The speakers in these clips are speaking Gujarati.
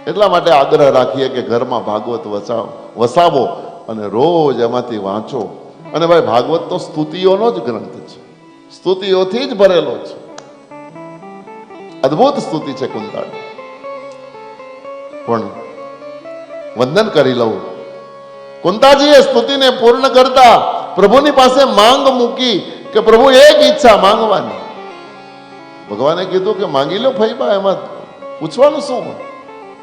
એટલા માટે આગ્રહ રાખીએ કે ઘરમાં ભાગવત વસાવો અને રોજ એમાંથી વાંચો. અને ભાઈ ભાગવત તો સ્તુતિઓનો જ ગ્રંથ છે, સ્તુતિઓથી જ ભરેલો છે. અદ્ભુત સ્તુતિ છે કુંતાળ. પણ વંદન કરી લઉં. કુંતાજીએ સ્તુતિને પૂર્ણ કરતા પ્રભુની પાસે માંગ મૂકી કે પ્રભુ એક ઈચ્છા માંગવાની. ભગવાને કીધું કે માંગી લો ફઈબા, એમાં પૂછવાનું શું?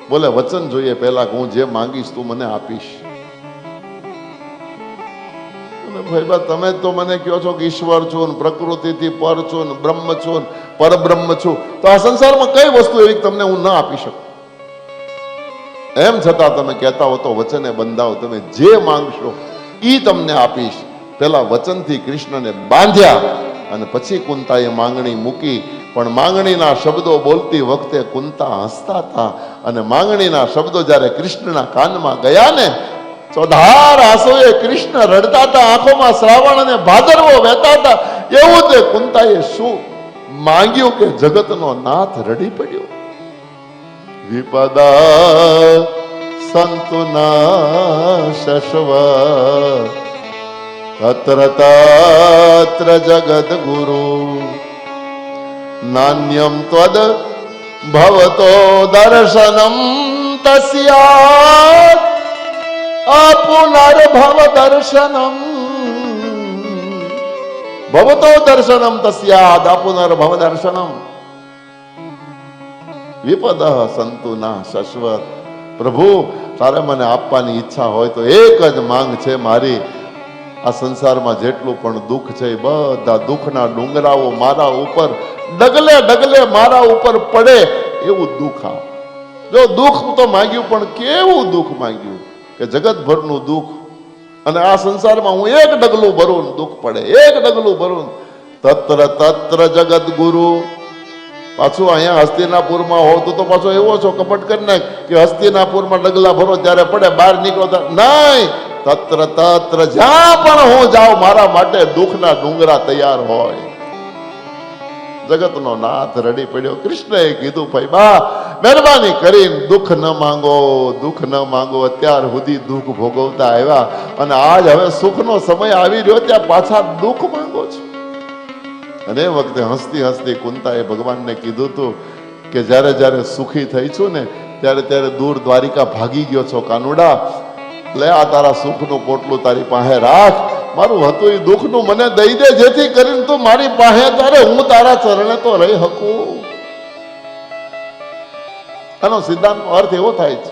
બોલે વચન જોઈએ પહેલા કે હું જે માંગીશ તું મને આપીશ. ફઈબા તમે તો મને કહો છો કે ઈશ્વર છું, પ્રકૃતિથી પર છું, બ્રહ્મ છું, પરબ્રહ્મ છું, તો આ સંસારમાં કઈ વસ્તુ એવી તમને હું ના આપી શકું? એમ છતાં તમે કહેતા હો તો વચને બંધાવો, તમે જે માંગશો એ તમને આપીશ. પેલા વચનથી કૃષ્ણને બાંધ્યા અને પછી કુંતાએ માંગણી મૂકી. પણ માંગણીના શબ્દો બોલતી વખતે કુંતા હસતા હતા. અને માંગણીના શબ્દો જ્યારે કૃષ્ણના કાનમાં ગયા ને, ચોધાર આંસુએ કૃષ્ણ રડતા હતા, આંખોમાં શ્રાવણ અને ભાદરવો વહેતા હતા. એવું તે કુંતાએ શું માંગ્યું કે જગતનો નાથ રડી પડ્યો. વિપદા સંતુના શશ્વ તત્ર તત્ર જગદ ગુરુ નાન્યમ ત્વદ ભવતો દર્શનમ તસ્યાત અપુનર્ભવ દર્શનમ ભવતો દર્શનમ તસ્યાદ અપુનર્ભવ દર્શનમ. વિપદ સંતુના શાશ્વત. પ્રભુ તારે મને આપવાની ઈચ્છા હોય તો એક જ માંગ છે મારી, આ સંસારમાં જેટલું પણ દુઃખ છે એ બધા દુઃખના ડુંગરાઓ મારા ઉપર ડગલે ડગલે મારા ઉપર પડે એવું દુઃખ આપ. જો દુઃખ તો માંગ્યું, પણ કેવું દુઃખ માંગ્યું કે જગતભરનું દુઃખ. અને આ સંસારમાં હું એક ડગલું ભરું દુઃખ પડે, એક ડગલું ભરું. તત્ર તત્ર જગત ગુરુ. પાછું અહીંયા હસ્તિનાપુરમાં હોવ તો પાછો એવો છો કપટ કરી નાખ કે હસ્તિનાપુરમાં ડગલા ભરો ત્યારે પડે, બહાર નીકળો નહીં. તત્ર તત્ર જ્યાં પણ હું જાઉં મારા માટે દુઃખના ડુંગરા તૈયાર હોય. જગતનો નાથ રડી પડ્યો. કૃષ્ણએ કીધું ફઈબા મહેરબાની કરીને દુઃખ ન માંગો, દુઃખ ન માંગો. અત્યાર સુધી દુઃખ ભોગવતા આવ્યા અને આજ હવે સુખનો સમય આવી રહ્યો ત્યાં પાછા દુઃખ માંગો છો. અને એ વખતે હસતી હસતી કુંતાએ ભગવાનને કીધું હતું કે જ્યારે જ્યારે સુખી થઈ છું ને ત્યારે ત્યારે દૂર દ્વારિકા ભાગી ગયો છો કાનુડા, લે આ તારા સુખનું પોટલું તારી પાસે રાખ. મારું હતું એ દુઃખનું મને દઈ દે, જેથી કરીને તું મારી પાસે તારે હું તારા ચરણે તો રહી શકું. આનો સિદ્ધાંતનો અર્થ એવો થાય છે,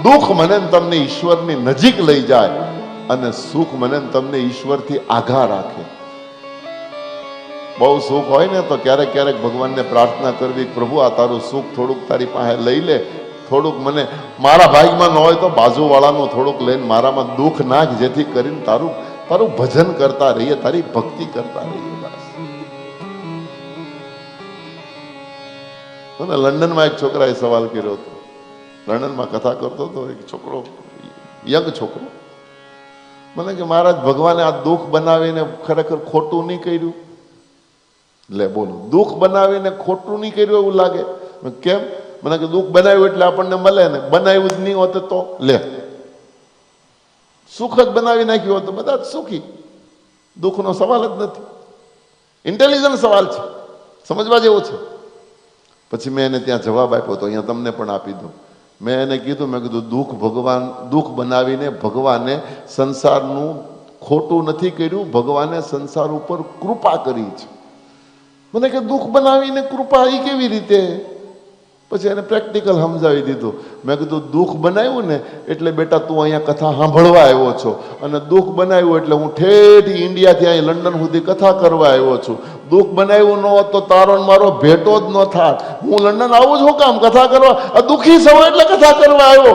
દુઃખ મને તમને ઈશ્વરની નજીક લઈ જાય અને સુખ મને તમને ઈશ્વરથી આઘા રાખે. બહુ સુખ હોય ને તો ક્યારેક ક્યારેક ભગવાનને પ્રાર્થના કરવી, પ્રભુ આ તારું સુખ થોડુંક તારી પાસે લઈ લે, થોડુંક મને મારા ભાગમાં ન હોય તો બાજુવાળાનું થોડુંક લઈને મારામાં દુઃખ નાખ, જેથી કરીને તારું તારું ભજન કરતા રહીએ, તારી ભક્તિ કરતા રહીએ. મને લંડનમાં એક છોકરાએ સવાલ કર્યો હતો. લંડનમાં કથા કરતો હતો એક છોકરો, યંગ છોકરો. મને કે મહારાજ ભગવાને આ દુઃખ બનાવીને ખરેખર ખોટું નહીં કર્યું? લે બોલો, દુઃખ બનાવીને ખોટું નહીં કર્યું એવું લાગે? કેમ? મને કે દુઃખ બનાવ્યું એટલે આપણને મળે ને, બનાવ્યું જ નહીં હોત તો લે સુખ જ બનાવી નાખ્યું હોત તો બધા જ સુખી. દુઃખનો સવાલ જ નથી. ઇન્ટેલિજન્ટ સવાલ છે, સમજવા જેવો છે. પછી મેં એને ત્યાં જવાબ આપ્યો તો અહીંયા તમને પણ આપી દઉં. મેં એને કીધું, મેં કીધું દુઃખ બનાવીને ભગવાને સંસારનું ખોટું નથી કર્યું, ભગવાને સંસાર ઉપર કૃપા કરી છે. મને કે દુઃખ બનાવીને કૃપા એ કેવી રીતે? પછી એને પ્રેક્ટિકલ સમજાવી દીધું. મેં કીધું દુઃખ બનાવ્યું ને એટલે બેટા તું અહીંયા કથા સાંભળવા આવ્યો છો, અને દુઃખ બનાવ્યું એટલે હું ઠેઠ ઇન્ડિયાથી અહીં લંડન સુધી કથા કરવા આવ્યો છું. દુઃખ બનાવ્યું ન હોત તો તારો મારો ભેટો જ ન થાત. હું લંડન આવું છું કામ? કથા કરવા. દુઃખી સૌ એટલે કથા કરવા આવ્યો.